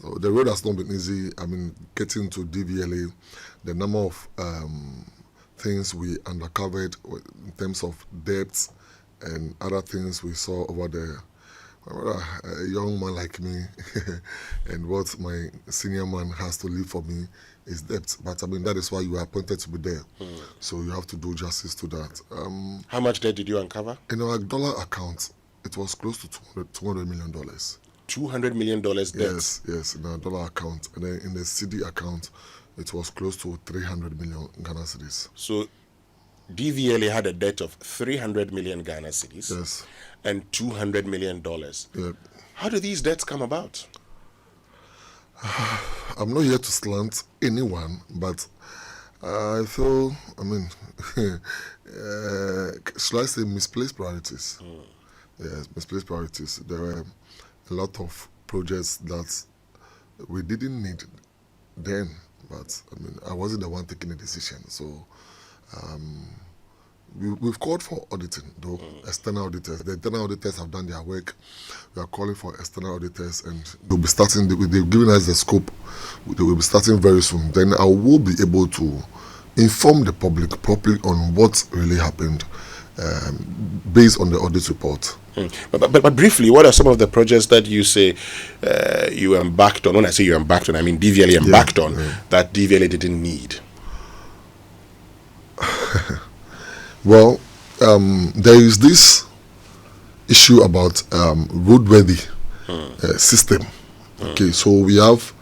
So the road has not been easy. I mean, getting to DVLA, the number of things we uncovered in terms of debts and other things we saw over there. A young man like me, and what my senior man has to leave for me is debt. But I mean, that is why you are appointed to be there. So you have to do justice to that. How much debt did you uncover? In our dollar account, it was close to $200 million. $200 million debt? Yes, in our dollar account. And then in the CD account, it was close to 300 million Ghana cedis. So DVLA had a debt of 300 million Ghana cedis. Yes. And $200 million. Yeah. How do these debts come about? I'm not here to slant anyone, but I feel, I mean, should I say misplaced priorities? Yes, misplaced priorities. There were a lot of projects that we didn't need then, but I mean, I wasn't the one taking the decision. So we've called for auditing, though, external auditors. The internal auditors have done their work. We are calling for external auditors, and they'll be starting, they've given us the scope. They will be starting very soon. Then I will be able to inform the public properly on what really happened based on the audit report. But briefly, what are some of the projects that you say you embarked on? When I say you embarked on, I mean DVLA embarked on that DVLA didn't need. Well, there is this issue about roadworthy system. Okay, so we have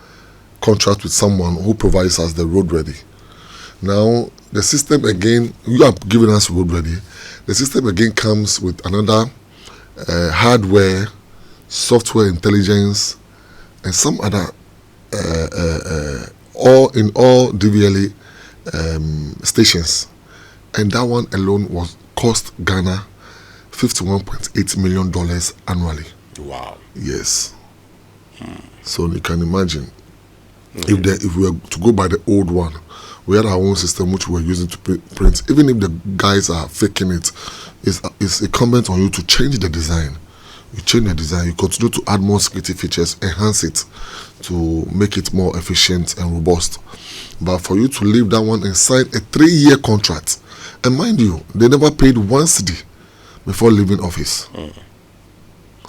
contract with someone who provides us the roadworthy. Now, the system again, you are giving us roadworthy. The system again comes with another hardware, software intelligence, and some other, all DVLA stations. And that one alone cost Ghana $51.8 million annually. Wow. Yes. So you can imagine, if we were to go by the old one, we had our own system which we were using to print. Even if the guys are faking it, it's incumbent on you to change the design. You change the design, you continue to add more security features, enhance it to make it more efficient and robust. But for you to leave that one and sign a 3-year contract, and mind you, they never paid one cedi before leaving office.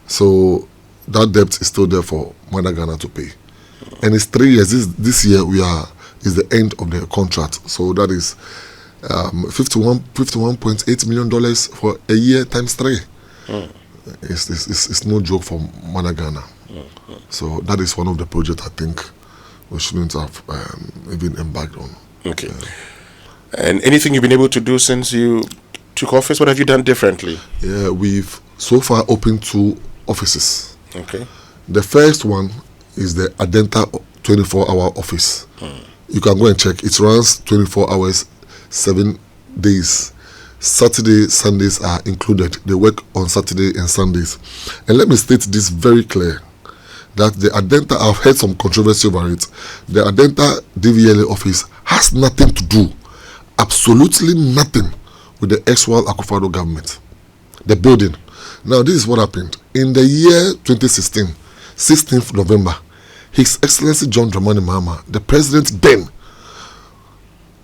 So that debt is still there for Mother Ghana to pay. And it's 3 years. This year is the end of the contract. So that is $51.8 million for a year times 3. It's no joke for Mother Ghana. So that is one of the projects I think we shouldn't have even embarked on. Okay. And anything you've been able to do since you took office? What have you done differently? Yeah, we've so far opened 2 offices. Okay. The first one is the Adenta 24-hour office. You can go and check. It runs 24 hours, 7 days. Saturday, Sundays are included. They work on Saturday and Sundays. And let me state this very clear, that the Adenta, I've heard some controversy over it, the Adenta DVLA office has nothing to do, absolutely nothing, with the ex-Wal Akufo-Addo government. The building. Now, this is what happened. In the year 2016, 16th November, His Excellency John Dramani Mahama, the president then,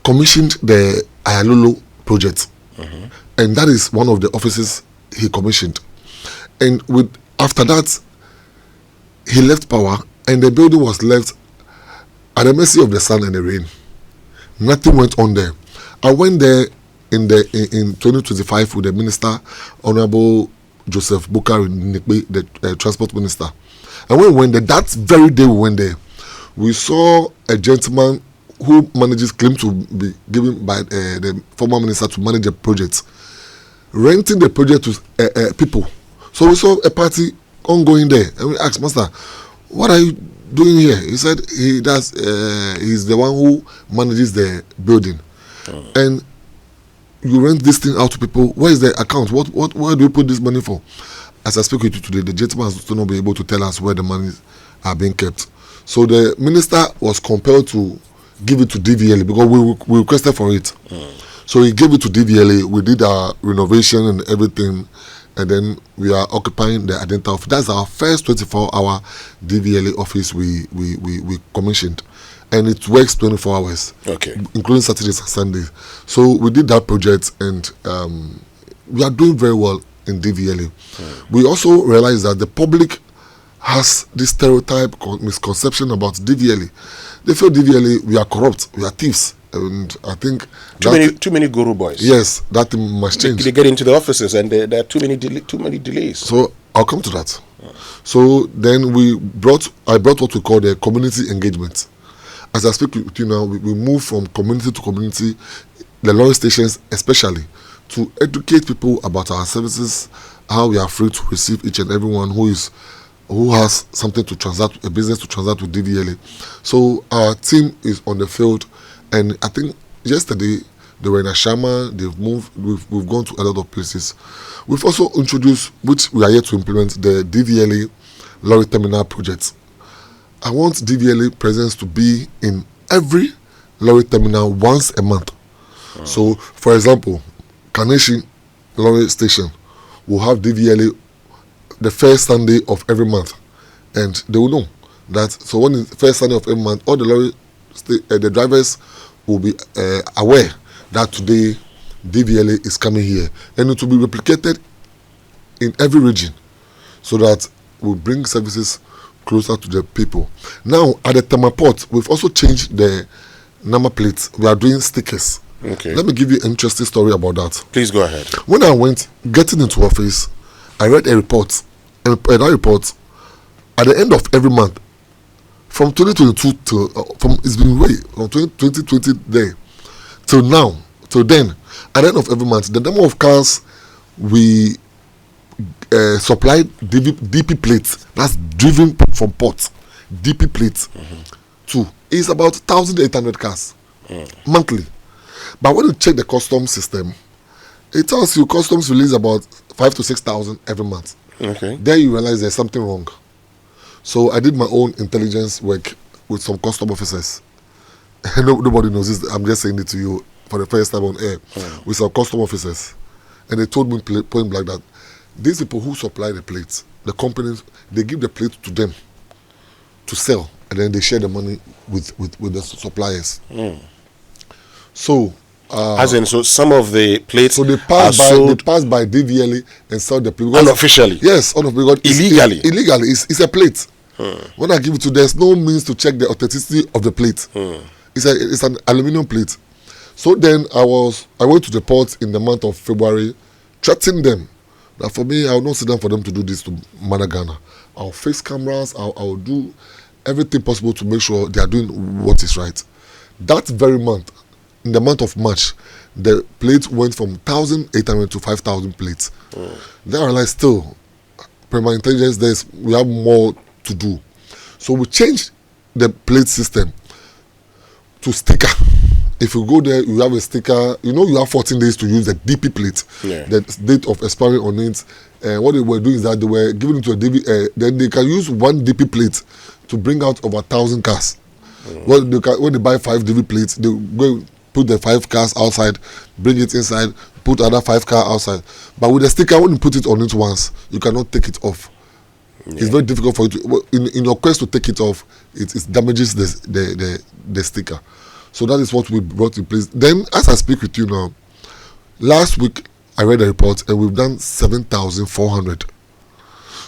commissioned the Ayalolo project. And that is one of the offices he commissioned. And after that, he left power, and the building was left at the mercy of the sun and the rain. Nothing went on there. I went there in 2025 with the minister, Honorable Joseph Bukari Nikbe, the transport minister. And when we went there, that very day we went there, we saw a gentleman who claimed to be given by the former minister to manage a project, renting the project to people. So we saw a party ongoing there, and we asked, Master, what are you doing here? He said he's the one who manages the building. And you rent this thing out to people. Where is the account? Where do you put this money for? As I speak with you today, the gentleman has still not been able to tell us where the money are being kept. So the minister was compelled to give it to DVLA because we requested for it. So he gave it to DVLA. We did our renovation and everything, and then we are occupying the Adenta office. That's our first 24-hour DVLA office we commissioned, and it works 24 hours, including Saturdays and Sundays. So we did that project, and we are doing very well in DVLA. We also realized that the public has this stereotype, misconception about DVLA. They feel DVLA, we are corrupt, we are thieves, and I think too many guru boys. Yes, that must change. They get into the offices, and there are too many delays. So I'll come to that. So then I brought what we call the community engagement. As I speak with you now, we move from community to community, the lorry stations especially, to educate people about our services, how we are free to receive each and everyone who has something to transact, a business to transact with DVLA. So our team is on the field, and I think yesterday they were in Ashama. They've moved. We've gone to a lot of places. We've also introduced, which we are yet to implement, the DVLA lorry terminal project. I want DVLA presence to be in every lorry terminal once a month. So, for example, Kaneshi lorry station will have DVLA the first Sunday of every month, and they will know that. So when it's first Sunday of every month, all the lorry the drivers will be aware that today DVLA is coming here, and it will be replicated in every region, so that we bring services closer to the people. Now at the Tema Port, we've also changed the number plates. We are doing stickers. Let me give you an interesting story about that. Please go ahead. When I went getting into office, I read a report. And that report, at the end of every month, from 2022 till it's been way from 2020 there till now, till then, at the end of every month, the number of cars we supplied DP plates, that's driven from ports, DP plates, to is about 1,800 cars monthly. But when you check the customs system, it tells you customs release about 5,000 to 6,000 every month. There you realize there's something wrong. So I did my own intelligence work with some custom officers. Nobody knows this. I'm just saying it to you for the first time on air. With some custom officers. And they told me point blank that these people who supply the plates, the companies, they give the plate to them to sell, and then they share the money with the suppliers. So as in, so some of the plates they pass by DVLA and sell the plate unofficially. Yes, illegally. Illegally, it's a plate. When I give it to, there's no means to check the authenticity of the plate. It's an aluminum plate. So then I went to the port in the month of February, threatening them that for me I will not sit down for them to do this to Managana. I'll face cameras. I'll do everything possible to make sure they are doing what is right. That very month, in the month of March, the plate went from 1,800 to 5,000 plates. Then I realized still, per my intelligence, we have more to do. So we changed the plate system to sticker. If you go there, you have a sticker. You have 14 days to use the DP plate. The date of expiry on it. What they were doing is that they were giving it to a DP. Then they can use one DP plate to bring out over 1,000 cars. When they buy 5 DP plates, they go put the 5 cars outside, bring it inside, put another 5 cars outside. But with the sticker, when you put it on it once, you cannot take it off. It's very difficult for you to, in your quest to take it off, it damages the sticker. So that is what we brought in place. Then, as I speak with you now, last week I read a report and we've done 7,400.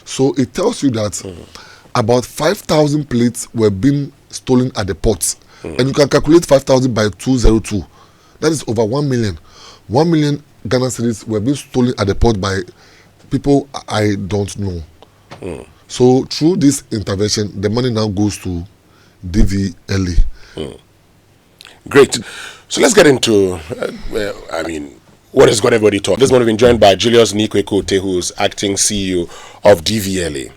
So it tells you that about 5,000 plates were being stolen at the ports. And you can calculate 5,000 by 202. That is over 1 million. 1 million Ghana cedis were being stolen at the port by people I don't know. So through this intervention, the money now goes to DVLA. Great. So let's get into, what has got everybody talking. This morning we've been joined by Julius Nikwe Kote, who's acting CEO of DVLA.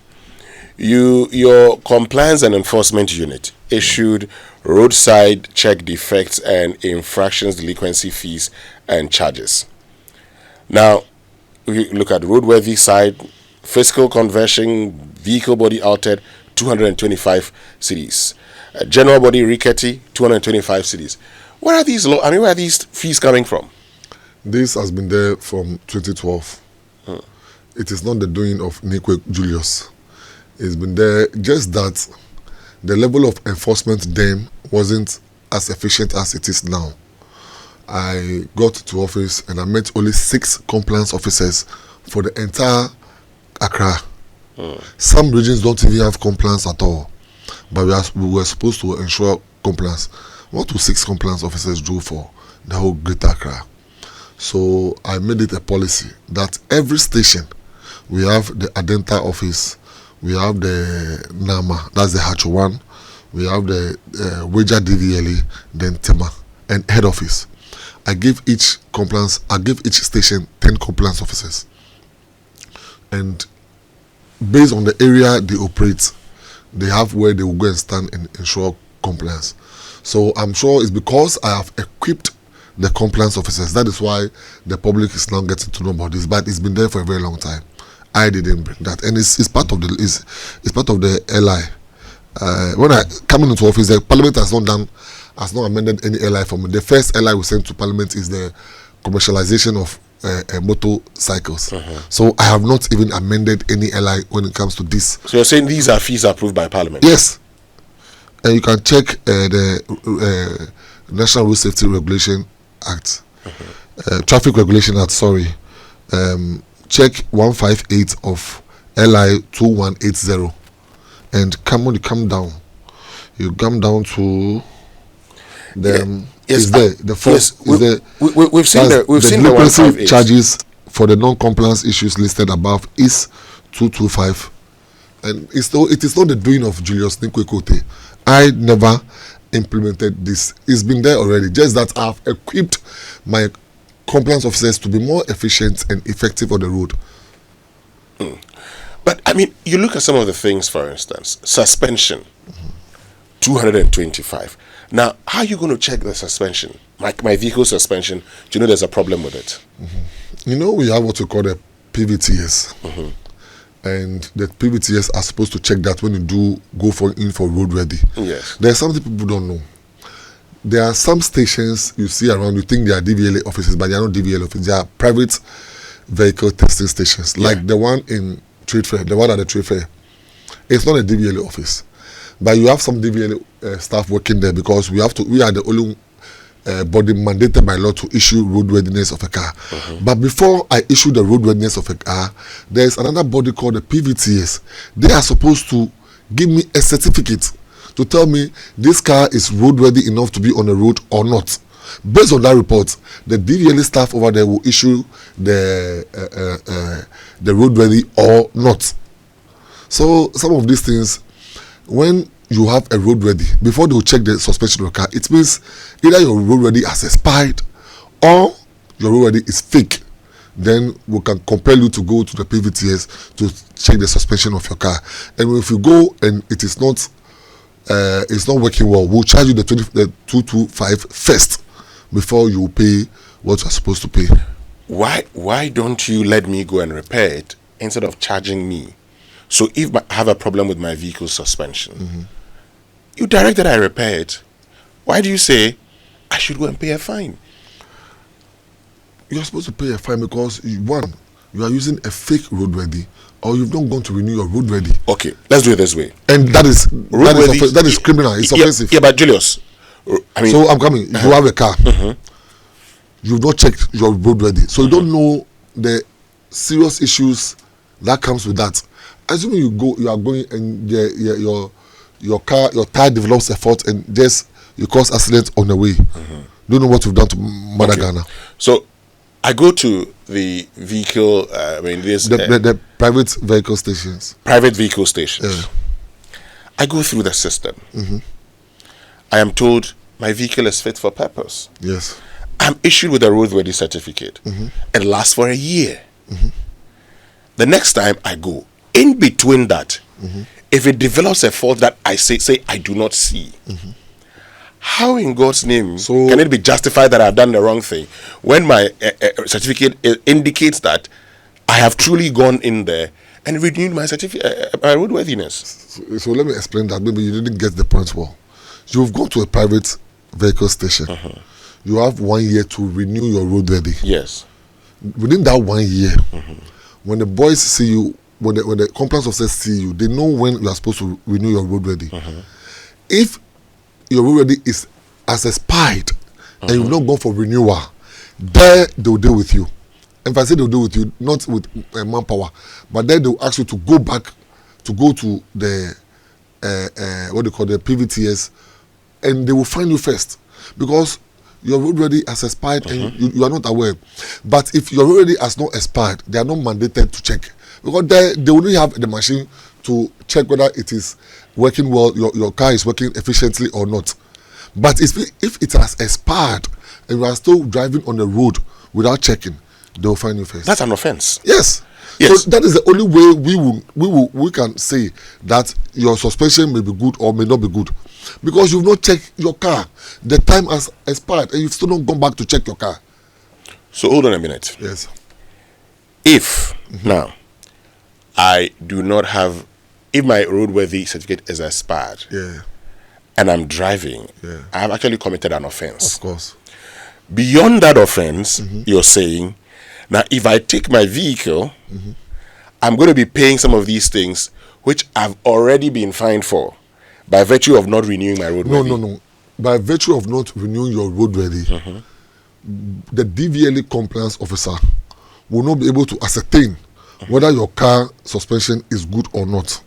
Your compliance and enforcement unit issued roadside check defects and infractions, delinquency fees and charges. Now, we look at roadworthy side, fiscal conversion, vehicle body altered, 225 cedis. General body rickety, 225 cedis. Where are these fees coming from? This has been there from 2012. it is not the doing of Nikwe Julius. It's been there, just that the level of enforcement then wasn't as efficient as it is now. I got to office and I met only 6 compliance officers for the entire Accra. Some regions don't even have compliance at all, but we were supposed to ensure compliance. What do 6 compliance officers do for the whole Greater Accra? So I made it a policy that every station, we have the Adenta office, we have the NAMA, that's the Hacho one, we have the Wager DVLA, then Tema, and head office. I give each station 10 compliance officers. And based on the area they operate, they have where they will go and stand and ensure compliance. So I'm sure it's because I have equipped the compliance officers. That is why the public is now getting to know about this. But it's been there for a very long time. I didn't bring that, and it's part of the LI. When I come into office, the Parliament has not amended any LI for me. The first LI we sent to Parliament is the commercialization of motorcycles. So I have not even amended any LI when it comes to this. So you're saying these are fees approved by Parliament? Yes. And you can check the National Road Safety Regulation Act, Traffic Regulation Act, sorry. Check 158 of LI 2180. And when you come down to the yes, there. The first yes, is there. We've seen the delinquency 158 charges for the non-compliance issues listed above is 225, and it is not the doing of Julius Nikwe. I never implemented this. It's been there already. Just that I've equipped my compliance officers to be more efficient and effective on the road. But I mean, you look at some of the things, for instance, suspension, 225. Now, how are you going to check the suspension? My vehicle suspension, do you know there's a problem with it? You know, we have what we call the PVTS. And the PVTS are supposed to check that when you do go in for roadworthy. Yes. There's something people don't know. There are some stations you see around, you think they are DVLA offices, but they are not DVLA offices. They are private vehicle testing stations, like the one in Trade Fair, the one at the Trade Fair. It's not a DVLA office, but you have some DVLA staff working there because we are the only body mandated by law to issue roadworthiness of a car. But before I issue the roadworthiness of a car, there is another body called the PVTS. They are supposed to give me a certificate to tell me this car is roadworthy enough to be on the road or not. Based on that report, the DVLA staff over there will issue the roadworthy or not. So some of these things, when you have a roadworthy, before they will check the suspension of the car, it means either your roadworthy has expired or your roadworthy is fake. Then we can compel you to go to the PVTS to check the suspension of your car. And if you go and it's not working well, we'll charge you the 225 first before you pay what you're supposed to pay. Why don't you let me go and repair it instead of charging me? So if I have a problem with my vehicle suspension, you direct that I repair it. Why do you say I should go and pay a fine? You're supposed to pay a fine because you are using a fake roadworthy, or you've not gone to renew your roadworthy. Okay, let's do it this way. And that is criminal. It's offensive. Yeah, but Julius, I mean, so I'm coming. You have a car. You've not checked your roadworthy, so you don't know the serious issues that comes with that. Assuming you are going and your tire develops a fault and just you cause accident on the way. Don't know what you've done to Mother Ghana. So I go to the vehicle. The private vehicle stations. Private vehicle stations. I go through the system. I am told my vehicle is fit for purpose. Yes. I'm issued with a roadworthy certificate. It lasts for a year. The next time I go, in between that, if it develops a fault that I say I do not see, how in God's name can it be justified that I've done the wrong thing when my certificate indicates that I have truly gone in there and renewed my certificate, my roadworthiness? So let me explain that. Maybe you didn't get the point well. You've gone to a private vehicle station. You have 1 year to renew your roadworthy. Yes. Within that 1 year, when the boys see you, when the compliance officers see you, they know when you are supposed to renew your roadworthy. If your roadworthy is as expired and you've not gone for renewal, there they will deal with you. If I say they'll deal with you, not with manpower, but then they'll ask you to go back, to go to the what they call the PVTS, and they will find you first because your roadworthy has expired and you are not aware. But if your roadworthy has not expired, they are not mandated to check because they only have the machine to check whether it is working well, your car is working efficiently or not. But if it has expired and you are still driving on the road without checking, they will find you first. That's an offense. Yes. Yes. So that is the only way we can say that your suspension may be good or may not be good, because you've not checked your car. The time has expired and you've still not gone back to check your car. So hold on a minute. Yes. If now I do not have, if my roadworthy certificate is expired, and I'm driving, I have actually committed an offense. Of course. Beyond that offense, you're saying, now if I take my vehicle, I'm going to be paying some of these things which I've already been fined for by virtue of not renewing my roadworthy. No. By virtue of not renewing your roadworthy, the DVLA compliance officer will not be able to ascertain whether your car suspension is good or not.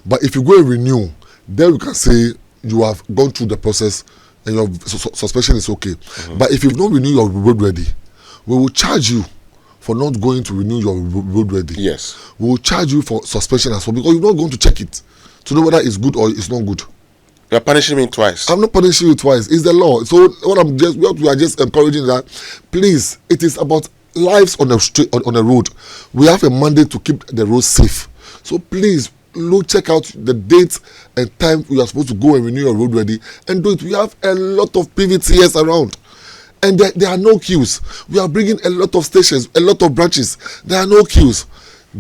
But if you go and renew, then you can say you have gone through the process and your suspension is okay. But if you've not renewed your roadworthy, we will charge you for not going to renew your roadworthy. Yes. We will charge you for suspension as well because you're not going to check it to know whether it's good or it's not good. You're punishing me twice. I'm not punishing you twice. It's the law. So what we are just encouraging that, please, it is about lives on the street, on the road. We have a mandate to keep the road safe. So please, check out the date and time you are supposed to go and renew your roadworthy and do it. We have a lot of PVTS around. And there are no queues. We are bringing a lot of stations, a lot of branches. There are no queues.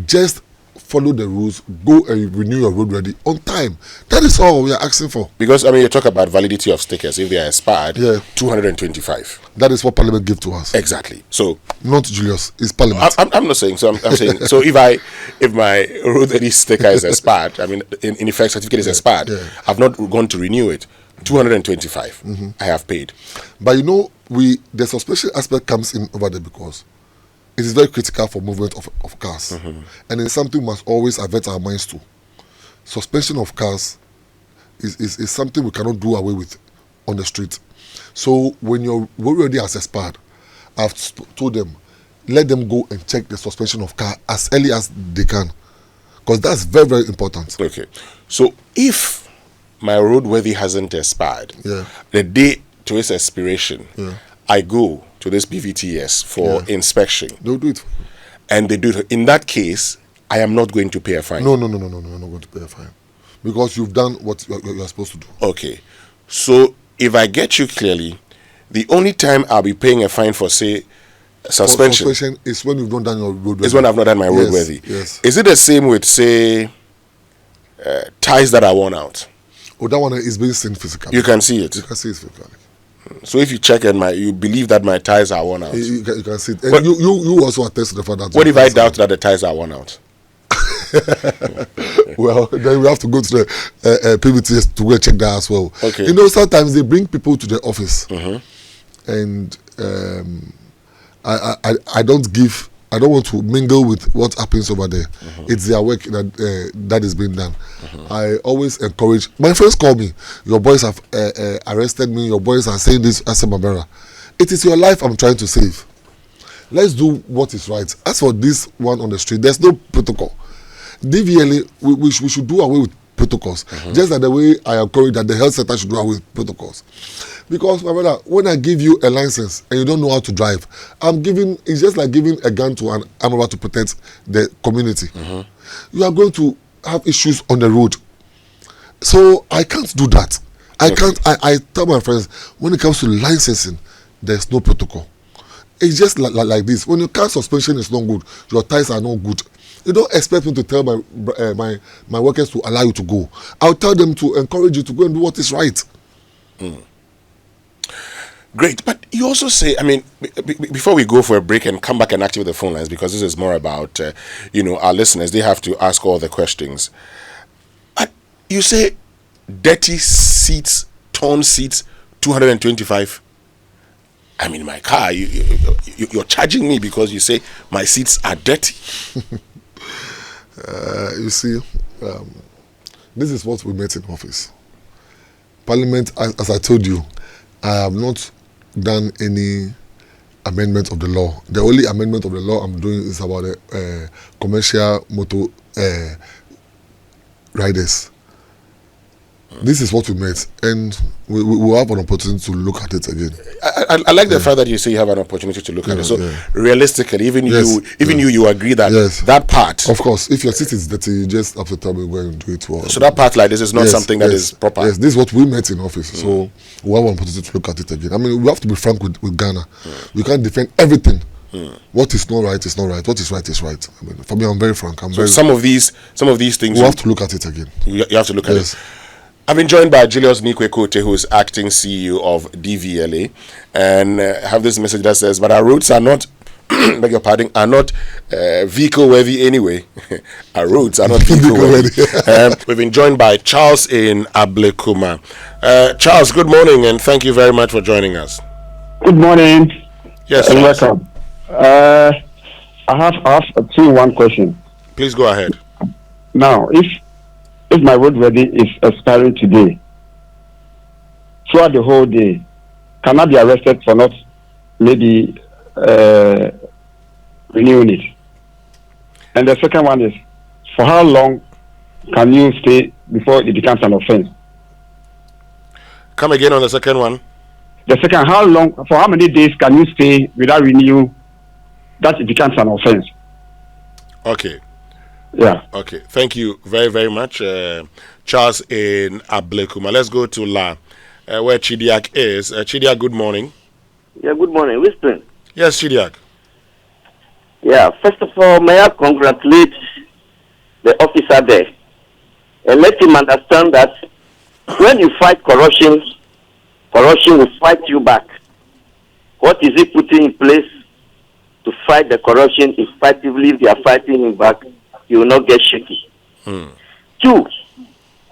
Just follow the rules. Go and renew your roadworthy on time. That is all we are asking for. Because, you talk about validity of stickers. If they are expired, 225. That is what Parliament gave to us. Exactly. So, not Julius. It's Parliament. I'm not saying. So I'm saying. So if my roadworthy sticker is expired, in effect, certificate is expired. I've not gone to renew it. 225. I have paid. But the suspension aspect comes in over there because it is very critical for movement of cars. And it's something we must always avert our minds to. Suspension of cars is something we cannot do away with on the street. So when your roadworthy has expired, I've told them, let them go and check the suspension of car as early as they can. Because that's very, very important. Okay. So if my roadworthy hasn't expired, the day to its expiration, I go to this PVTS for inspection. They'll do it. And they do it. In that case, I am not going to pay a fine. No. You're not going to pay a fine. Because you've done what you're supposed to do. Okay. So if I get you clearly, the only time I'll be paying a fine for, say, suspension is when you've not done your roadworthy. Is when I've not done my roadworthy. Yes. Is it the same with, say, ties that are worn out? Oh, that one is being seen physically. You can see it. You can see it physically. So if you check and you believe that my tires are worn out, you can see it. And you also attest to the fact that. What if I doubt that the tires are worn out? Well, then we have to go to the PVTS to go and check that as well. Okay. Sometimes they bring people to the office, and I don't want to mingle with what happens over there. It's their work that is being done. I always encourage. My friends call me. Your boys have arrested me. Your boys are saying this as a Mabera. It is your life I'm trying to save. Let's do what is right. As for this one on the street, there's no protocol. DVLA, we should do away with protocols. Just like the way I encourage that the health sector should do away with protocols. Because, my brother, when I give you a license and you don't know how to drive, it's just like giving a gun to an armed robber to protect the community. You are going to have issues on the road. So I can't do that. I tell my friends, when it comes to licensing, there's no protocol. It's just like this. When your car suspension is not good, your tires are not good, you don't expect me to tell my workers to allow you to go. I'll tell them to encourage you to go and do what is right. Great, but you also say, I mean, before we go for a break and come back and activate the phone lines, because this is more about, our listeners, they have to ask all the questions. But you say dirty seats, torn seats, 225. I'm in my car. You're charging me because you say my seats are dirty. You see, this is what we met in office. Parliament, as I told you, I have not done any amendment of the law. The only amendment of the law I'm doing is about the commercial motor riders. This is what we met, and we will have an opportunity to look at it again. I like the fact that you say you have an opportunity to look at it. So realistically, even you agree that that part. Of course, if your seat is dirty, you just have to tell me where you do it. So that part like this is not something that is proper. Yes, this is what we met in office. So we have an opportunity to look at it again. I mean, we have to be frank with Ghana. We can't defend everything. What is not right is not right. What is right is right. I mean, for me, I'm very frank. Some of these things we have to look at it again. You have to look at it. I've been joined by Julius Nikwe-Kote, who is acting CEO of DVLA, and have this message that says, but our roads are not, beg your pardon, are not vehicle worthy anyway. Our roads are not vehicle worthy. We've been joined by Charles in Ablekuma. Charles, good morning, and thank you very much for joining us. Good morning. Yes, and welcome. I have one question. Please go ahead. Now, if my road ready is expiring today, throughout the whole day, can I be arrested for not maybe renewing it? And the second one is, for how long can you stay before it becomes an offense? Come again on the second one. The second, for how many days can you stay without renew that it becomes an offense? Okay. Yeah. Okay. Thank you very, very much, Charles in Ablekuma. Let's go to where Chidiak is. Chidiak, good morning. Yeah, good morning. Listen. Yes, Chidiak. Yeah, first of all, may I congratulate the officer there and let him understand that when you fight corruption will fight you back. What is he putting in place to fight the corruption effectively? If they are fighting him back, he will not get shaky. 2,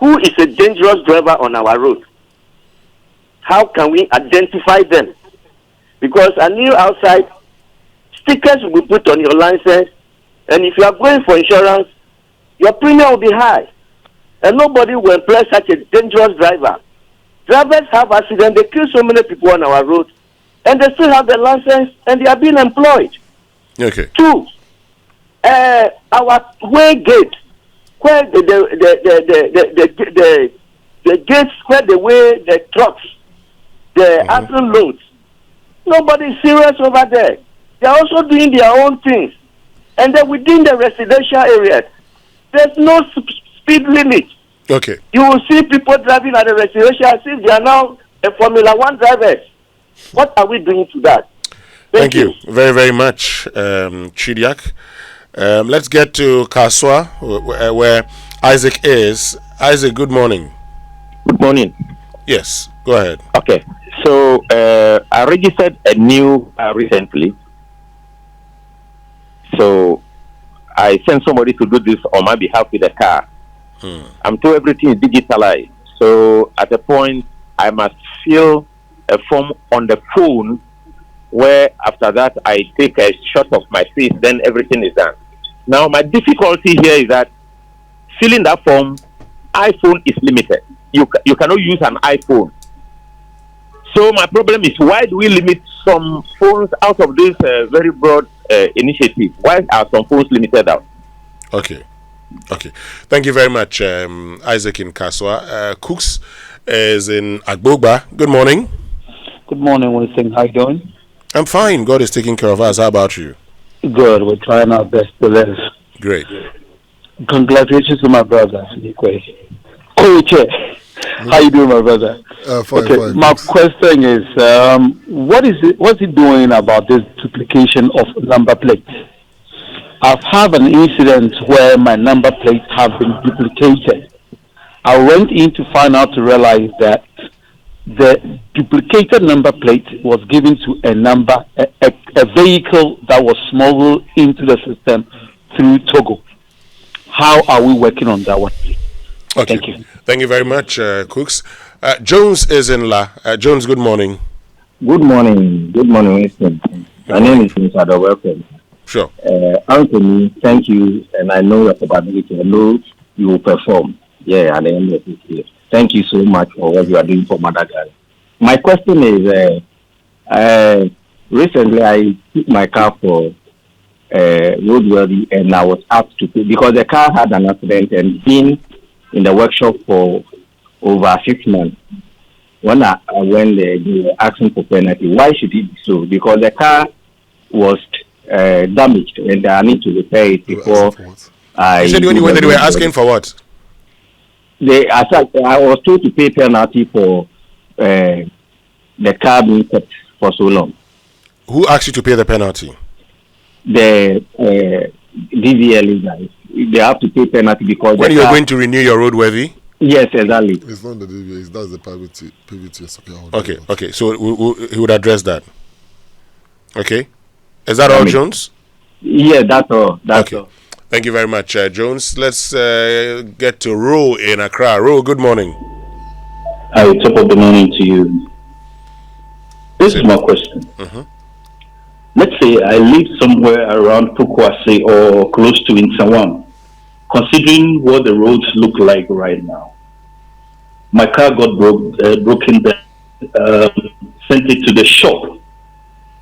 who is a dangerous driver on our road? How can we identify them? Because I knew outside, stickers will be put on your license, and if you are going for insurance, your premium will be high. And nobody will employ such a dangerous driver. Drivers have accidents, they kill so many people on our road, and they still have the license, and they are being employed. Okay. 2, our way gate, where the gates where they weigh the trucks, the axle loads. Nobody is serious over there. They are also doing their own things. And then within the residential area, there's no speed limit. Okay. You will see people driving at the residential as if they are now a Formula 1 drivers. What are we doing to that? Thank you very, very much, Chidiak. Let's get to Kaswa, where Isaac is. Isaac, good morning. Good morning. Yes, go ahead. Okay. So, I registered a new recently. So, I sent somebody to do this on my behalf with a car. I'm told everything is digitalized. So, at a point, I must fill a form on the phone where after that I take a shot of my face, then everything is done. Now, my difficulty here is that filling that form, iPhone is limited. You cannot use an iPhone. So my problem is, why do we limit some phones out of this very broad initiative? Why are some phones limited out? Okay. Thank you very much, Isaac in Kaswa. Cooks is in Agbogba. Good morning. Good morning, Winston. How you doing? I'm fine. God is taking care of us. How about you? Good. We're trying our best to live. Great. Congratulations to my brother, Nikwe. How you doing, my brother? Fine. My question is, what's he doing about this duplication of number plates? I've had an incident where my number plates have been duplicated. I went in to find out to realize that the duplicated number plate was given to a vehicle that was smuggled into the system through Togo. How are we working on that one? Okay. Thank you. Thank you very much, Cooks. Jones is in La. Jones, good morning. Good morning. Good morning, Winston. My name is Mr. Welcome. Sure. Anthony, thank you, and I know your capability. I know you will perform. Yeah, at the end of this year. Thank you so much for what you are doing for Madagascar. My question is, recently I took my car for roadworthy, and I was asked to pay because the car had an accident and been in the workshop for over 6 months. When I went there, they were asking for penalty. Why should it be so? Because the car was damaged, and I need to repair it before I... You said when you went there, they were asking for what? I was told to pay penalty for the car being kept for so long. Who asked you to pay the penalty? The DVLA guys. They have to pay penalty because when you're going to renew your roadworthy? Yes, exactly. It's not the DVLA, that's the PVTS. Okay. So he would address that. Okay. Is that all, Jones? Yeah, that's all. Okay. All. Thank you very much, Jones. Let's get to Ro in Accra. Ro, good morning. Hi, top of the morning to you. This is my question. Let's say I live somewhere around Pukwase or close to Insawam. Considering what the roads look like right now, my car got broken down, sent it to the shop.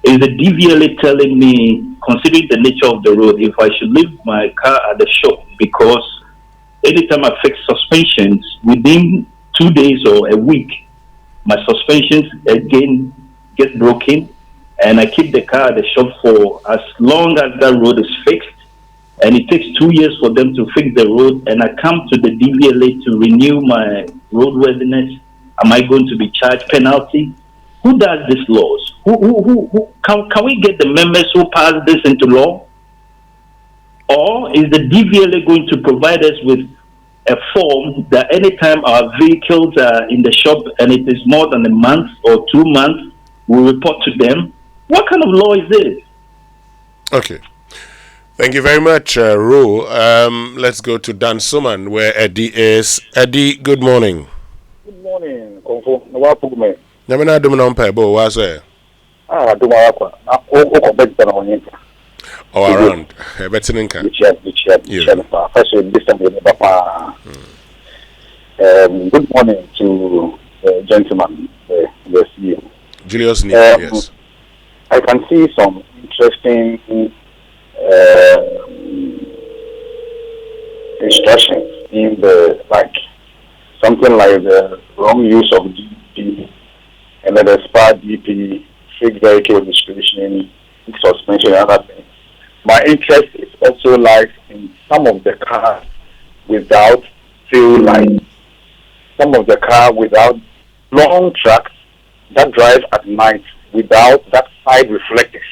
Is the DVLA telling me, considering the nature of the road, if I should leave my car at the shop? Because anytime I fix suspensions, within 2 days or a week, my suspensions again get broken, and I keep the car at the shop for as long as that road is fixed. And it takes 2 years for them to fix the road, and I come to the DVLA to renew my roadworthiness. Am I going to be charged penalty? Who does these laws? Who can we get the members who pass this into law? Or is the DVLA going to provide us with a form that anytime our vehicles are in the shop and it is more than a month or 2 months, we report to them? What kind of law is this? Okay. Thank you very much, Ro. Let's go to Dan Suman, where Eddie is. Eddie, good morning. Good morning, Konfo. Nawapugume. Namina Dumanampe, Bo, what's there? Dumarakwa. Oh, around. Bettininka. Good morning to gentlemen, the CEO. Julius Nick, yes. I can see some interesting instructions in the something like the wrong use of DP and then the SPA DP, fixed vehicle registration, suspension, and other things. My interest is also lies in some of the cars without tail lights, some of the car without long tracks that drive at night without that side reflectors.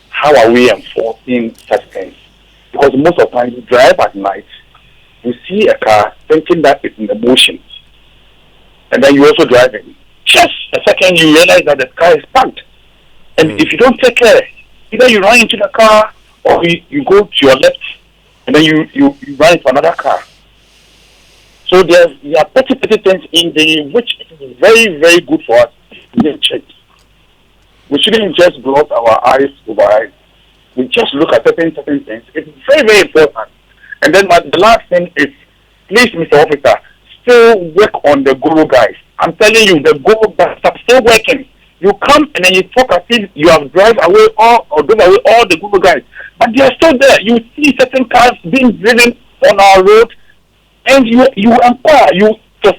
How are we enforcing such things? Because most of the time you drive at night, you see a car thinking that it's in the motion, and then you also drive in. Just a second, you realize that the car is parked, and if you don't take care, either you run into the car or you go to your left, and then you run into another car. So there are petty things in the which is very, very good for us to check. We shouldn't just close our eyes over it. We just look at certain things. It's very, very important. And then the last thing is, please, Mr. Officer, still work on the guru guys. I'm telling you, the guru guys are still working. You come and then you talk as if you have drive away all the guru guys, but they are still there. You see certain cars being driven on our road, and you inquire, you just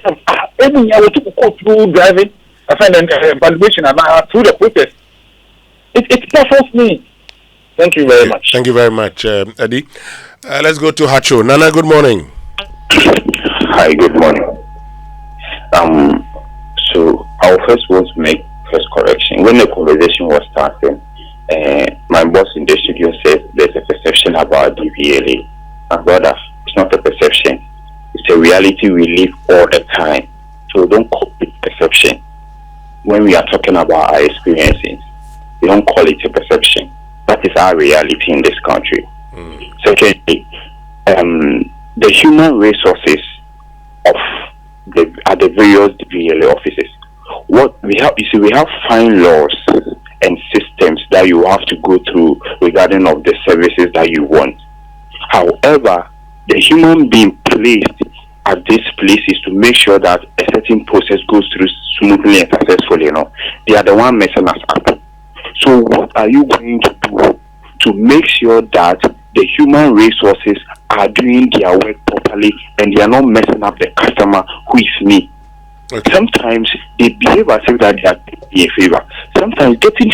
every year we took go through driving, I find an evaluation through the process. It baffles me. Thank you very much. Thank you very much, Eddie. Let's go to Hacho. Nana, good morning. Hi, good morning. So I first want to make first correction. When the conversation was starting, my boss in the studio said there's a perception about DVLA. My brother, it's not a perception. It's a reality we live all the time. So don't copy perception. perception. When we are talking about our experiences, we don't call it a perception. That is our reality in this country. Secondly, the human resources of the various DVLA offices. What we have, you see, we have fine laws and systems that you have to go through regarding of the services that you want. However, the human being placed at these places to make sure that a certain process goes through smoothly and successfully, they are the one messing us up. So what are you going to do to make sure that the human resources are doing their work properly and they are not messing up the customer, who is me? Okay. Sometimes they behave as if that they are doing a favor. Sometimes getting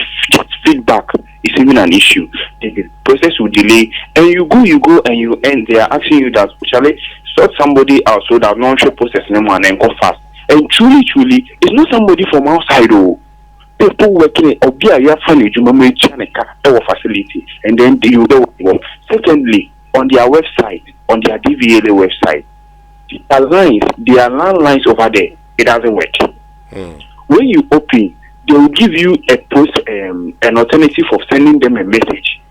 feedback is even an issue. The process will delay, and you go and you end. They are asking you that, shall I sort somebody out so that non-show process and then go fast. And truly, it's not somebody from outside. People working or be a funny our facility, and then you go. Secondly, on their website, on their DVLA website, their landlines over there, it doesn't work. When you open, they will give you an alternative of sending them a message.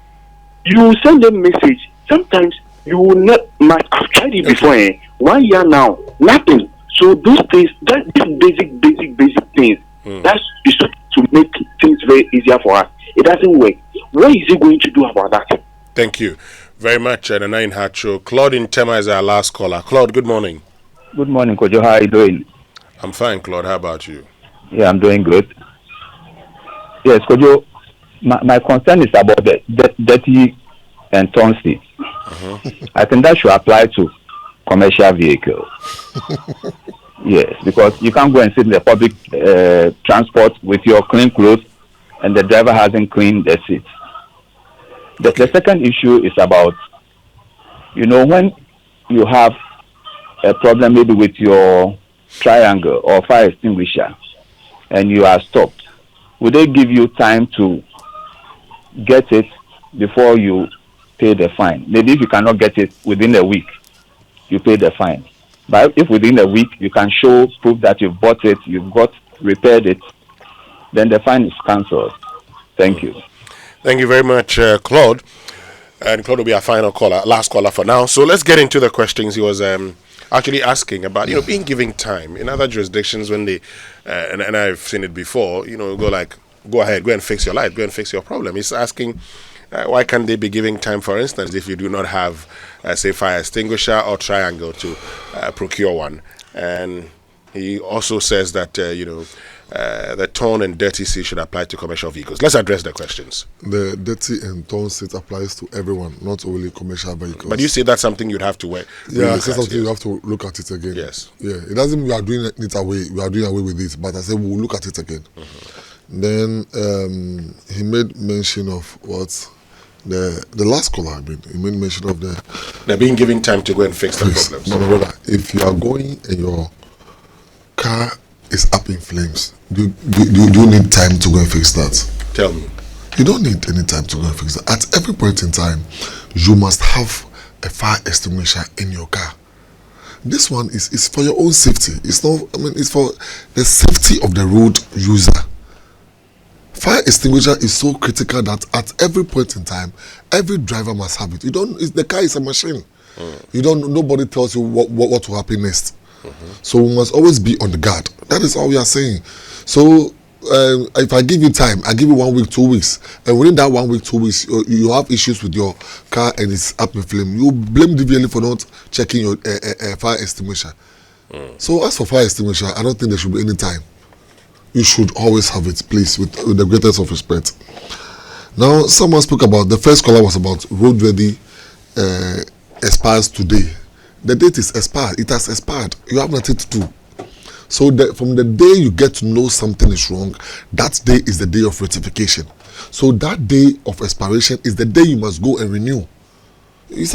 You send them a message. Sometimes you will not. I've tried it before. 1 year now, nothing. So those things, these basic things, that's to make things very easier for us. It doesn't work. What is he going to do about that? Thank you very much, the Nine Hat Show. Claude in Tema is our last caller. Claude, good morning. Good morning, Kojo. How are you doing? I'm fine, Claude. How about you? Yeah, I'm doing good. Yes, Kojo, my concern is about the dirty and tonsi. I think that should apply to commercial vehicles. Yes, because you can't go and sit in the public transport with your clean clothes and the driver hasn't cleaned the seats. The second issue is about, when you have a problem maybe with your triangle or fire extinguisher and you are stopped, would they give you time to get it before you pay the fine? Maybe if you cannot get it within a week, you pay the fine. But if within a week you can show proof that you've bought it, repaired it, then the fine is cancelled. Thank you. Thank you very much, Claude. And Claude will be our final caller, last caller for now. So let's get into the questions he was actually asking about, being given time. In other jurisdictions, when they, and I've seen it before, go ahead, go and fix your light, go and fix your problem. He's asking, why can't they be giving time, for instance, if you do not have, say, fire extinguisher or triangle to procure one? And he also says that, the torn and dirty seat should apply to commercial vehicles. Let's address the questions. The dirty and torn seat applies to everyone, not only commercial vehicles. But you say that's something you'd have to wear. Yeah, I said something you have to look at it again. Yes. Yeah, it doesn't mean we are doing it away. We are doing away with it, but I said we'll look at it again. Then he made mention of what the last caller. He made mention of they're being given time to go and fix the problems. No, brother. If you are going and your car is up in flames, do you need time to go and fix that? Tell me. You don't need any time to go and fix that. At every point in time, you must have a fire extinguisher in your car. This one is for your own safety. It's not. It's for the safety of the road user. Fire extinguisher is so critical that at every point in time, every driver must have it. The car is a machine. Nobody tells you what will happen next. So we must always be on the guard. That is all we are saying. So if I give you time, I give you 1 week, 2 weeks, and within that 1 week, 2 weeks, you have issues with your car and it's up in flame, you blame DVLA for not checking your fire extinguisher. So as for fire extinguisher, I don't think there should be any time. You should always have it, please, with the greatest of respect. Now, someone spoke about, the first caller was about roadworthy expires today. The date is expired. It has expired. You have nothing to do. So from the day you get to know something is wrong, that day is the day of rectification. So that day of expiration is the day you must go and renew. It's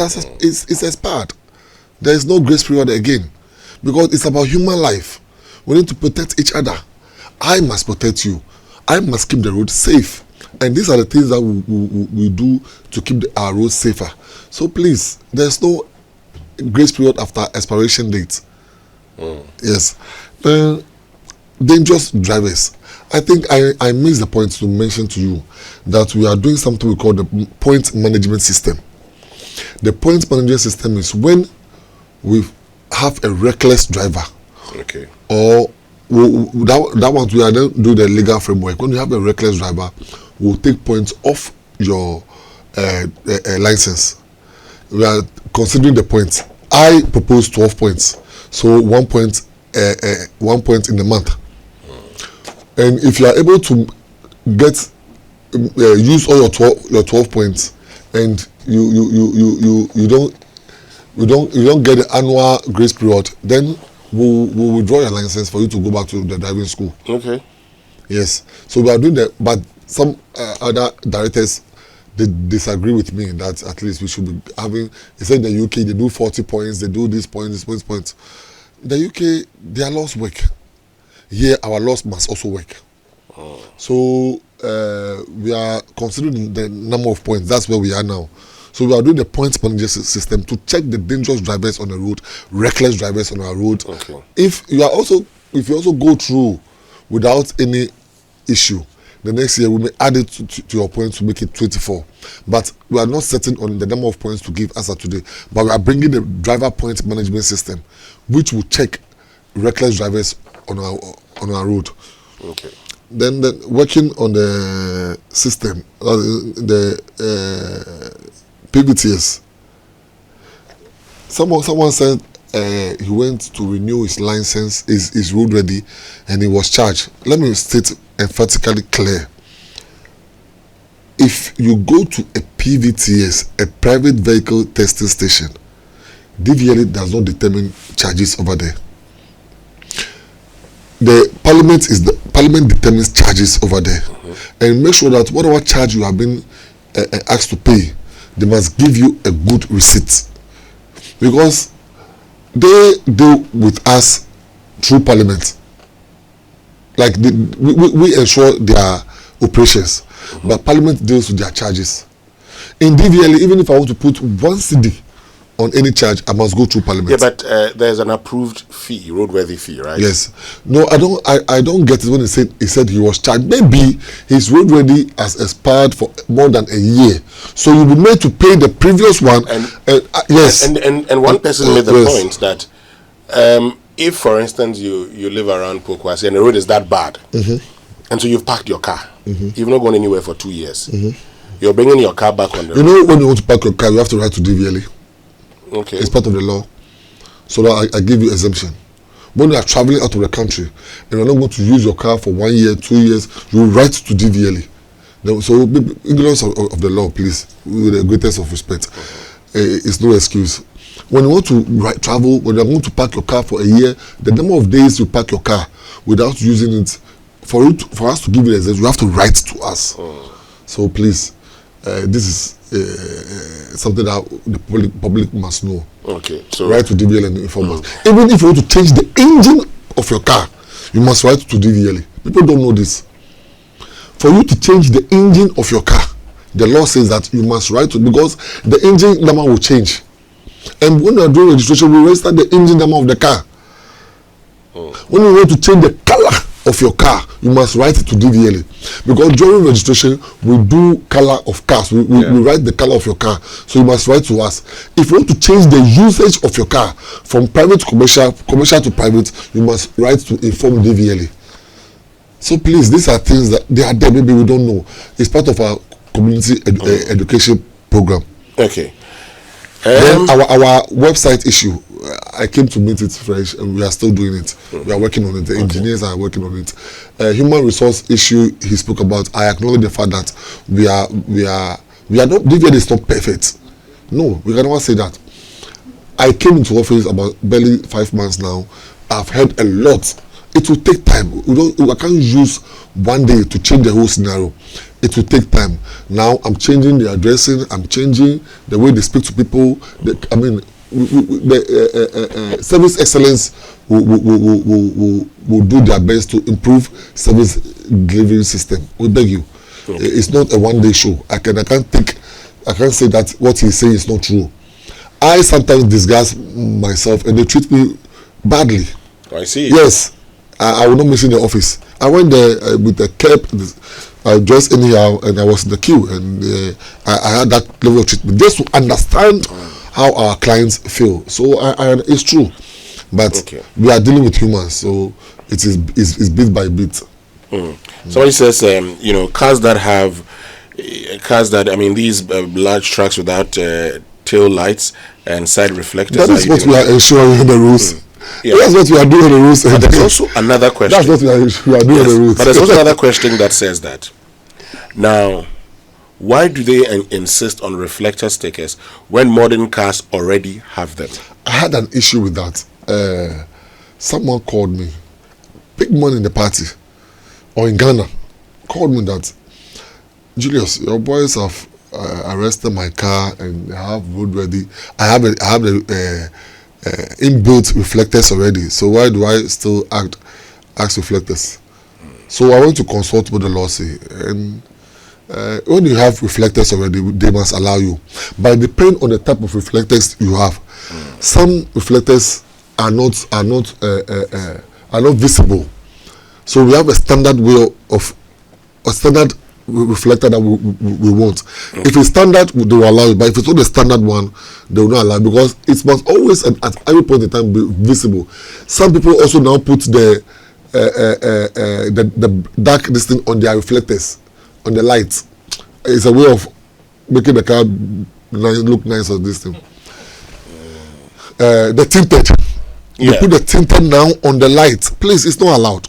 expired. There is no grace period again, because it's about human life. We need to protect each other. I must protect you. I must keep the road safe. And these are the things that we do to keep our roads safer. So please, there's no grace period after expiration date. Yes. dangerous drivers. I think I missed the point to mention to you that we are doing something we call the point management system. The point management system is when we have a reckless driver, okay, or that one we are then do the legal framework. When you have a reckless driver, we'll take points off your license. We are considering the points. I propose 12 points, so 1 point, 1 point in the month. And if you are able to get use all your 12 points, and you don't get the annual grace period, then we'll withdraw your license for you to go back to the driving school. Okay. Yes. So we are doing that, but some other directors, they disagree with me that at least we should be having. They said in the UK they do 40 points, they do this points. In the UK, their laws work. Here, our laws must also work. So we are considering the number of points. That's where we are now. So we are doing the points management system to check the dangerous drivers on the road, reckless drivers on our road. Okay. If you also go through without any issue, the next year we may add it to your points to make it 24. But we are not certain on the number of points to give as of today. But we are bringing the driver point management system, which will check reckless drivers on our road. Okay. Then working on the system, the PVTS. Someone said he went to renew his license, is road ready, and he was charged. Let me state emphatically clear. If you go to a PVTS, a private vehicle testing station, DVLA does not determine charges over there. The parliament determines charges over there, and make sure that whatever charge you have been asked to pay, they must give you a good receipt, because they deal with us through parliament. Like we ensure their operations, but parliament deals with their charges. In DVLA, even if I want to put 1 CD on any charge, I must go through parliament. Yeah, but there's an approved fee, roadworthy fee, right? Yes. No, I don't get it when he said he was charged. Maybe his roadworthy has expired for more than a year, so you'll be made to pay the previous one. Yes. And one person made the point that if, for instance, you live around Pokwasi and the road is that bad, and so you've parked your car, you've not gone anywhere for 2 years, you're bringing your car back on the road. You know, when you want to park your car, you have to write to DVLA. Okay. It's part of the law. So that I give you exemption. When you are traveling out of the country and you're not going to use your car for 1 year, 2 years, you write to DVLA. So ignorance of the law, please, with the greatest of respect. It's no excuse. When you want to travel, when you're going to park your car for a year, the number of days you park your car without using it, for us to give you the exemption, you have to write to us. So please, this is something that the public must know. Okay, so write to DVLA and inform us. Even if you want to change the engine of your car, you must write to DVLA. People don't know this. For you to change the engine of your car, the law says that you must write to, because the engine number will change. And when you are doing registration, we register the engine number of the car. When you want to change the color of your car, you must write it to DVLA, because during registration we do color of cars. We write the color of your car, so you must write to us. If you want to change the usage of your car from private to commercial to private, you must write to inform DVLA. So please, these are things that they are there, maybe we don't know. It's part of our community education program. Okay. Then our website issue, I came to meet it fresh, and we are still doing it. We are working on it. The engineers are working on it. Human resource issue he spoke about. I acknowledge the fact that we are not. DVLA is not perfect. No, we can never say that. I came into office about barely 5 months now. I've heard a lot. It will take time. I can't use 1 day to change the whole scenario. It will take time. Now I'm changing the addressing. I'm changing the way they speak to people. The service excellence will do their best to improve service delivery system. We beg you. Okay. It's not a 1 day show. I can't say that what he's saying is not true. I sometimes disgust myself and they treat me badly. I see. Yes. I will not mention the office. I went there with a cap, just anyhow, and I was in the queue, and I had that level of treatment just to understand how our clients feel. So it's true, but we are dealing with humans, so it is bit by bit. Somebody says, cars that these large trucks without tail lights and side reflectors. That is what we are ensuring in the rules. Yeah. That's what we are doing in the rules. But there's also another question. That's what we are doing in the rules. But there's also another question that says that. Now, why do they insist on reflector stickers when modern cars already have them? I had an issue with that. Someone called me, big man in the party, or in Ghana, called me that, Julius, your boys have arrested my car and they have roadworthy. I have the inbuilt reflectors already. So why do I still ask reflectors? So I went to consult with the law say, and when you have reflectors already, they must allow you. But it depends on the type of reflectors you have. Some reflectors are not visible. So we have a standard way of a standard reflector that we want. If it's standard, they will allow it. But if it's not the standard one, they will not allow it, because it must always at every point in time be visible. Some people also now put the dark distance on their reflectors, on the lights. It's a way of making the car look nice or this thing. The tinted. You put the tinted now on the light. Please, it's not allowed.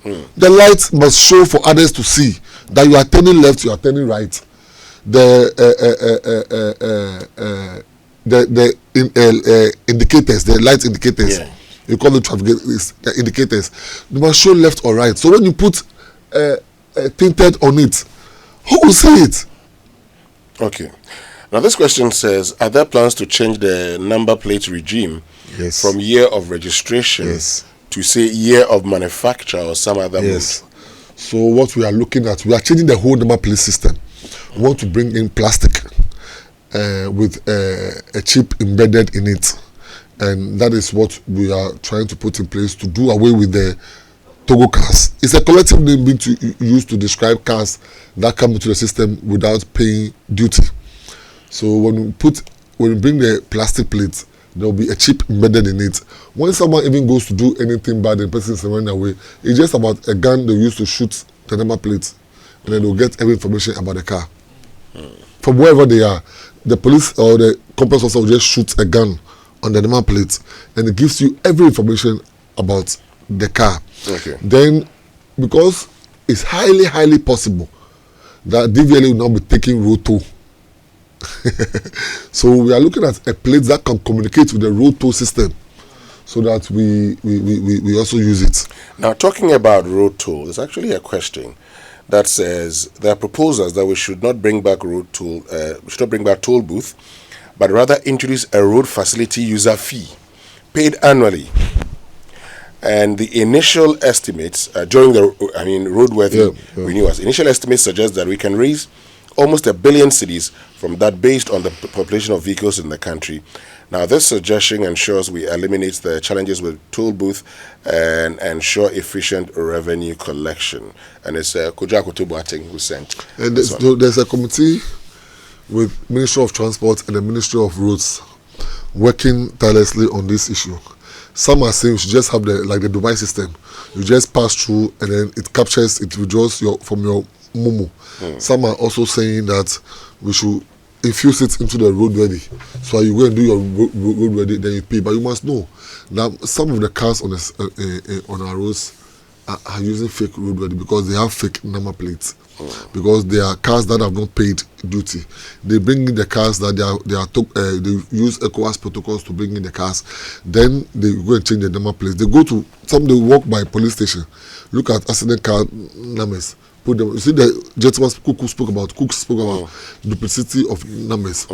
The light must show for others to see that you are turning left, you are turning right. The indicators, the light indicators, you call it traffic indicators, they must show left or right. So when you put tinted on it, who will see it? Okay. Now this question says, are there plans to change the number plate regime from year of registration to say year of manufacture or some other mode? So what we are looking at, we are changing the whole number plate system. We want to bring in plastic with a chip embedded in it, and that is what we are trying to put in place to do away with the Togo cars. It's a collective name being used to describe cars that come into the system without paying duty. So when we bring the plastic plate, there will be a chip embedded in it. When someone even goes to do anything bad and the person is running away, it's just about a gun they use to shoot the number plate, and then they'll get every information about the car. From wherever they are, the police or the company officer will just shoot a gun on the number plate, and it gives you every information about the car. Then, because it's highly, highly possible that DVLA will now be taking road toll. So we are looking at a plate that can communicate with the road toll system, so that we also use it. Now, talking about road toll, there's actually a question that says there are proposals that we should not bring back road toll, we should not bring back toll booth, but rather introduce a road facility user fee paid annually. And the initial estimates during the roadworthy renewals, initial estimates suggest that we can raise almost 1 billion cedis from that based on the population of vehicles in the country. Now, this suggestion ensures we eliminate the challenges with toll booth and ensure efficient revenue collection. And it's Kojo Akoto-Boateng who sent. And there's a committee with Ministry of Transport and the Ministry of Roads working tirelessly on this issue. Some are saying you should just have the Dubai system. You just pass through and then it captures, it withdraws from your Momo. Some are also saying that we should infuse it into the roadworthy. So you go and do your roadworthy, then you pay. But you must know that some of the cars on our roads are using fake roadworthy because they have fake number plates. Because they are cars that have not paid duty. They bring in the cars that they use ECOWAS protocols to bring in the cars. Then they go and change the number plates. They walk by police station, look at accident car numbers. You see the gentleman Cook spoke about duplicity of numbers.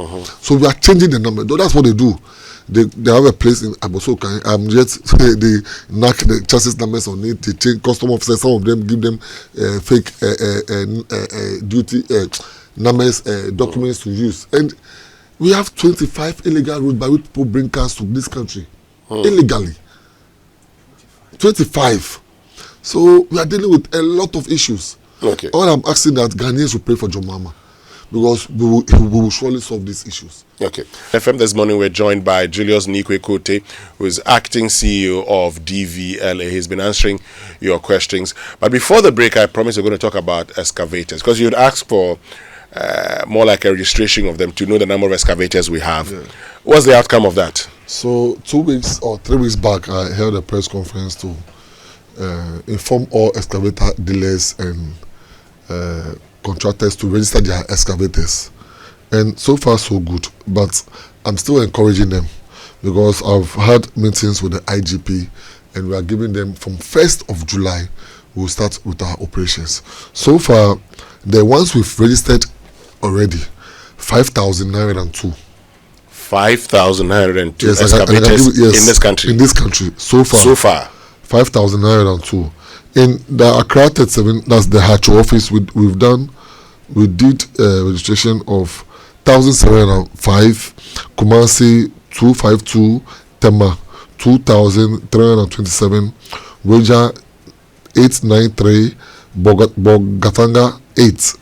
So we are changing the number. That's what they do. They have a place in Abosoka. They knock the chassis numbers on it. They change custom officers. Some of them give them fake duty numbers, documents to use. And we have 25 illegal routes by which people bring cars to this country illegally. 25. So we are dealing with a lot of issues. Okay. All I'm asking that Ghanaians will pray for John Mahama, because we will surely solve these issues. Okay. FM this morning we're joined by Julius Nikwe-Kote, who is acting CEO of DVLA. He's been answering your questions. But before the break, I promised we're going to talk about excavators, because you'd ask for more like a registration of them to know the number of excavators we have. Yeah. What's the outcome of that? So 2 weeks or 3 weeks back, I held a press conference to inform all excavator dealers and contractors to register their excavators. And so far so good, but I'm still encouraging them, because I've had meetings with the IGP and we are giving them from 1st of July we'll start with our operations. So far the ones we've registered already, 5,902. 5,902 excavators in this country. In this country, so far 5,902. In the Accra 37, that's the Hacho office, we did registration of 1,705, Kumasi 252, Tema 2,327, Weja 893, Bogatanga 8,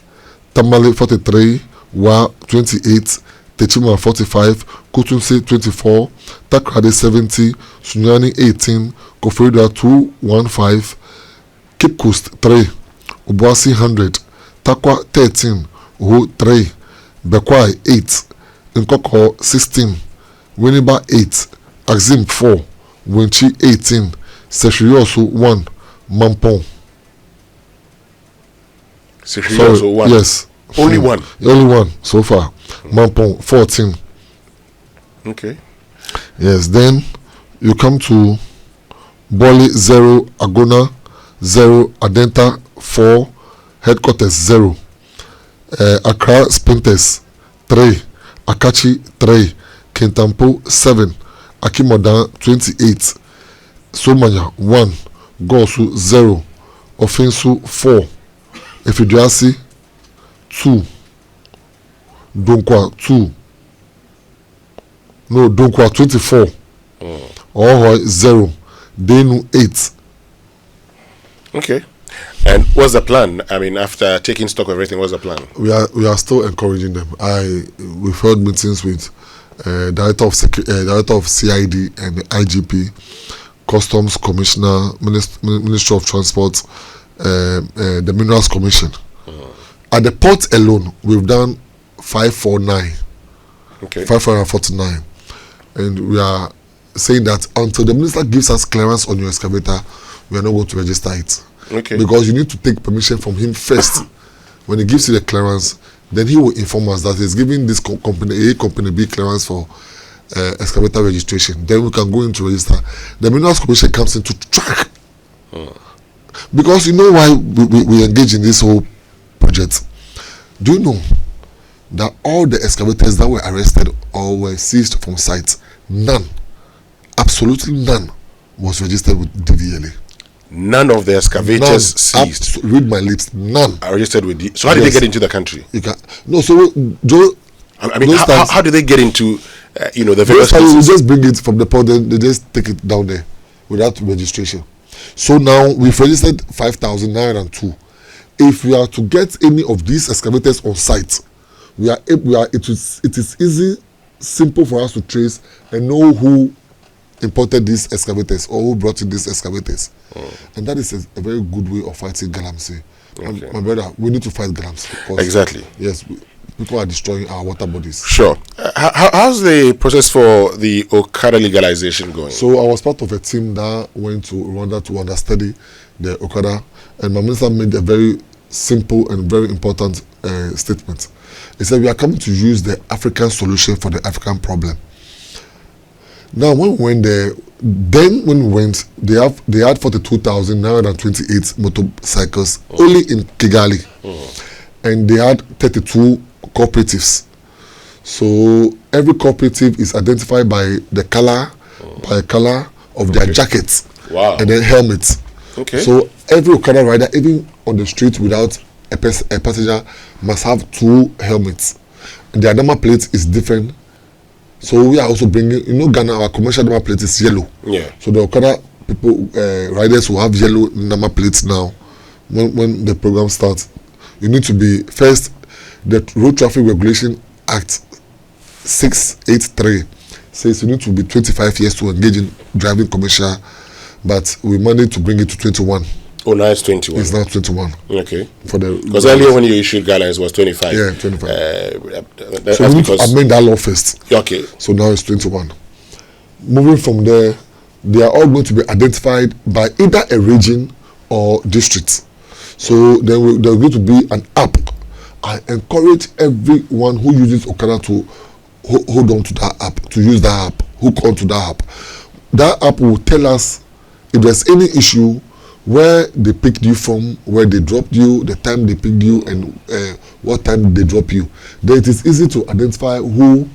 Tamale 43, Wa 28, Techima 45, Kutunsi 24, Takrade 70, Sunyani 18, Kofrida 215, Cape Coast 3, Obuasi 100, Takwa 13, Uhu 3, Bekwai 8, Nkoko 16, Winneba 8, Axim 4, Winchi 18, Seshirioso 1, Mampong. Seshirioso 1? Yes. Only one? Only one so far. Mampong 14. Okay. Yes, then you come to Boli 0, Agona 0, Adenta 4, Headquarters 0, Accra Spinters 3, Akachi 3, Kintampo 7, Akimodan 28, Somanya 1, Gosu 0, Offensu 4, Efiduasi 2, Donkwa 2, no, Donkwa 24, Ohoy 0, Denu 8. Okay. And what's the plan? I mean, after taking stock of everything, what's the plan? We are still encouraging them. We've held meetings with director of CID and the IGP, Customs Commissioner, Ministry of Transport, the Minerals Commission. At the port alone, we've done 549. Okay. 549, and we are saying that until the minister gives us clearance on your excavator, we are not going to register it. Okay. Because you need to take permission from him first. When he gives you the clearance, then he will inform us that he's giving this company A, company B clearance for excavator registration. Then we can go into register. The Minerals Commission comes in to track. Because you know why we engage in this whole project. Do you know that all the excavators that were arrested or were seized from sites, none, absolutely none, was registered with DVLA? None of the excavators seized. Read my lips. None are registered with the. So how did they get into the country? You can no. So Joe, I mean, how do they get into the various places? We just bring it from the port. They just take it down there without registration. So now we've registered 5,902. If we are to get any of these excavators on site, it is easy, simple for us to trace and know who imported these excavators or who brought in these excavators. And that is a very good way of fighting galamsey. Okay. My brother, we need to fight galamsey. Exactly. Yes, people are destroying our water bodies. Sure. How's the process for the Okada legalization going? So I was part of a team that went to Rwanda to understudy the Okada, and my minister made a very simple and very important statement. He said we are coming to use the African solution for the African problem. Now, when we went there, they had 42,928 motorcycles only in Kigali, and they had 32 cooperatives. So every cooperative is identified by the color, of their jackets, and then helmets. Okay. So every Okada rider, even on the street without a passenger, must have 2 helmets. And their number plate is different. So we are also bringing, Ghana, our commercial number plate is yellow. Yeah. So the Okada people, riders will have yellow number plates now. When the program starts, you need to be first. The Road Traffic Regulation Act 683 says you need to be 25 years to engage in driving commercial, but we managed to bring it to 21. Oh, now it's 21. It's now 21. Okay. Because earlier when you issued guidelines was 25. Yeah, 25. So we need to amend that law first. Okay. So now it's 21. Moving from there, they are all going to be identified by either a region or district. So then there's going to be an app. I encourage everyone who uses Okada to hold on to that app, to use that app, hook onto that app. That app will tell us if there's any issue, where they picked you from, where they dropped you, the time they picked you, and what time they drop you. Then it is easy to identify who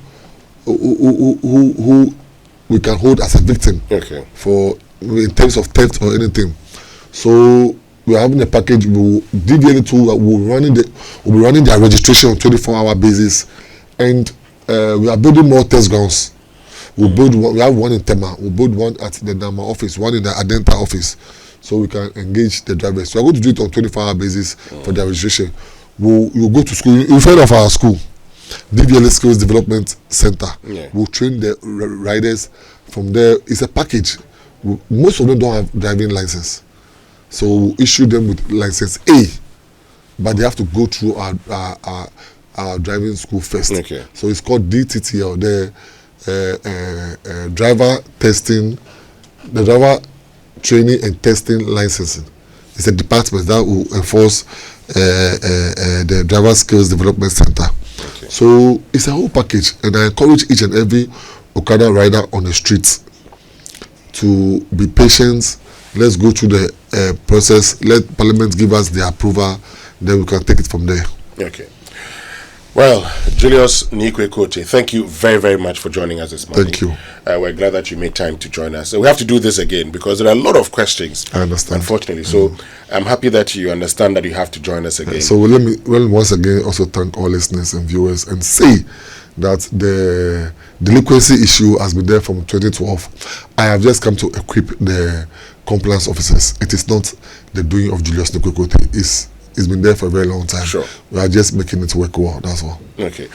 we can hold as a victim. Okay. For in terms of theft or anything. So we are having a package. DVLA 2 will be running their registration on 24-hour basis, and we are building more test grounds. We have one in Tema. We'll build one at the Nama office, one in the Adenta office, so we can engage the drivers. So we're going to do it on 24-hour basis for their registration. We'll go to school in front of our school, DVLA Skills Development Center. Yeah. We'll train the riders from there. It's a package. Most of them don't have driving license, so we'll issue them with license A, but they have to go through our driving school first. Okay. So it's called DTTL, the driver training and testing licensing. It's a department that will enforce the driver skills development center. Okay. So it's a whole package, and I encourage each and every Okada rider on the streets to be patient. Let's go through the process. Let Parliament give us the approval, then we can take it from there. Okay. Well, Julius Nikwe-Kote, thank you very, very much for joining us this morning. Thank you. We're glad that you made time to join us. We have to do this again because there are a lot of questions. I understand. Unfortunately. So I'm happy that you understand that you have to join us again. So let me once again also thank all listeners and viewers and say that the delinquency issue has been there from 2012. I have just come to equip the compliance officers. It is not the doing of Julius Nikwe-Kote. It's been there for a very long time. Sure. We are just making it work well, that's all. Okay.